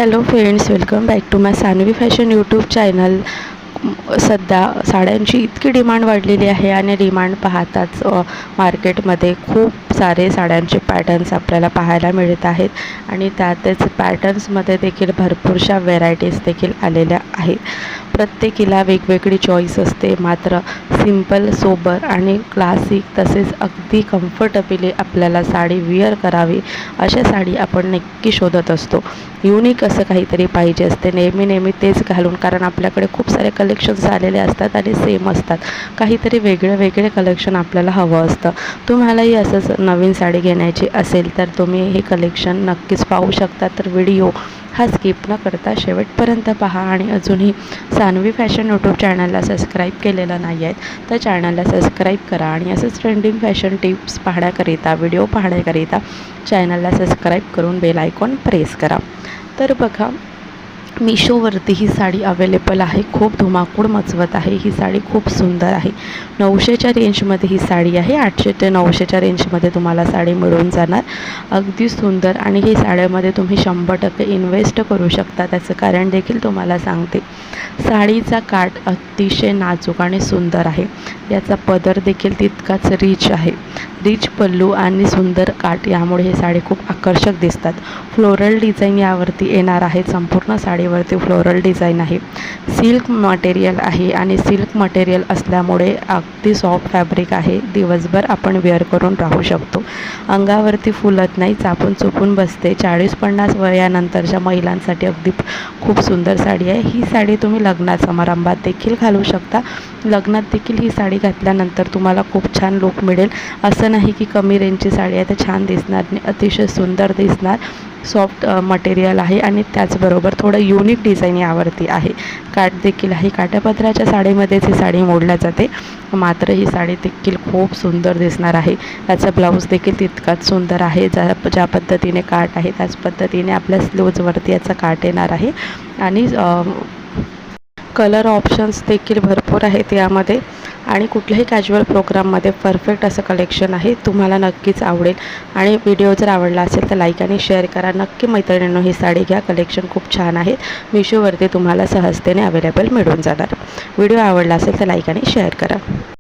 Hello friends, welcome back to my Sanvi fashion YouTube channel. सध्या साड्यांची इतकी डिमांड वाढलेली आहे आणि डिमांड पाहताच मार्केटमध्ये खूप सारे साड्यांचे पॅटर्न्स आपल्याला पाहायला मिळत आहेत आणि त्यातच पॅटर्न्समध्ये देखील भरपूरशा व्हेरायटीज देखील आलेल्या आहेत. प्रत्येकीला वेगवेगळी चॉईस असते, मात्र सिंपल, सोबर आणि क्लासिक तसेच अगदी कम्फर्टेबली आपल्याला साडी विअर करावी अशा साडी आपण नक्की शोधत असतो. युनिक असं काहीतरी पाहिजे असते, नेहमी तेच घालून, कारण आपल्याकडे खूप सारे कलेक्शन्स आलेले असतात आणि सेम असतात. काहीतरी वेगळे कलेक्शन आपल्याला हवं असतं. तुम्हालाही असंच नवीन साडी घेण्याची असेल तर तुम्ही हे कलेक्शन नक्कीच पाहू शकता. तर व्हिडिओ हा स्किप न करता शेवटपर्यंत पहा आणि अजूनही सानवी फॅशन यूट्यूब चॅनलला सबस्क्राईब केलेलं नाही आहेत तर चॅनलला सबस्क्राईब करा आणि असंच ट्रेंडिंग फॅशन टिप्स पाहण्याकरिता, व्हिडिओ पाहण्याकरिता चॅनलला सबस्क्राईब करून बेल आयकॉन प्रेस करा. तर बघा, मिशोवरती ही साडी अवेलेबल आहे. खूप धुमाकूळ मचवत आहे. ही साडी खूप सुंदर आहे. 900च्या रेंजमध्ये ही साडी आहे. 800 ते 900च्या रेंजमध्ये तुम्हाला साडी मिळून जाणार. अगदी सुंदर, आणि ही साड्यामध्ये तुम्ही 100% इन्व्हेस्ट करू शकता. त्याचं कारण देखील तुम्हाला सांगते. साडीचा काठ अतिशय नाजूक आणि सुंदर आहे. याचा पदर देखील तितकाच रिच आहे. रिच पल्लू आणि सुंदर काठ यामुळे ही साडी खूप आकर्षक दिसतात. फ्लोरल डिझाईन यावरती येणार आहे. संपूर्ण साडीवरती फ्लोरल डिझाईन आहे. सिल्क मटेरियल आहे आणि सिल्क मटेरियल असल्यामुळे अगदी सॉफ्ट फॅब्रिक आहे. दिवसभर आपण वेअर करून राहू शकतो. अंगावरती फुलत नाही, चापून चुपून बसते. 40-50 वयानंतरच्या महिलांसाठी अगदी खूप सुंदर साडी आहे. ही साडी तुम्ही लग्नात, समारंभात देखील घालू शकता. लग्नात देखील ही साडी घातल्यानंतर तुम्हाला खूप छान लुक मिळेल. असं नाही की कमी रेंजची साडी आहे तर छान दिसणार नाही, अतिशय सुंदर दिसणार. सॉफ्ट मटेरियल आहे आणि त्याचबरोबर थोडं युनिक डिझाईन यावरती आहे. काठ देखील आहे. काठापदराच्या साडीमध्येच ही साडी मोडल्या जाते, मात्र ही साडी देखील खूप सुंदर दिसणार आहे. त्याचा ब्लाऊज देखील तितकाच सुंदर आहे. ज्या पद्धतीने काठ आहे त्याच पद्धतीने आपल्या स्लीव्जवरती याचा काठ येणार आहे. आणि कलर ऑप्शन्स देखील भरपूर आहेत यामध्ये आणि कुठल्याही कॅज्युअल प्रोग्राममध्ये परफेक्ट असं कलेक्शन आहे. तुम्हाला नक्कीच आवडेल. आणि व्हिडिओ जर आवडला असेल तर लाईक आणि शेअर करा. नक्की मैत्रिणींनो, ही साडी घ्या. कलेक्शन खूप छान आहे. मिशोवरती तुम्हाला सहजतेने अवेलेबल मिळून जाणार. व्हिडिओ आवडला असेल तर लाईक आणि शेअर करा.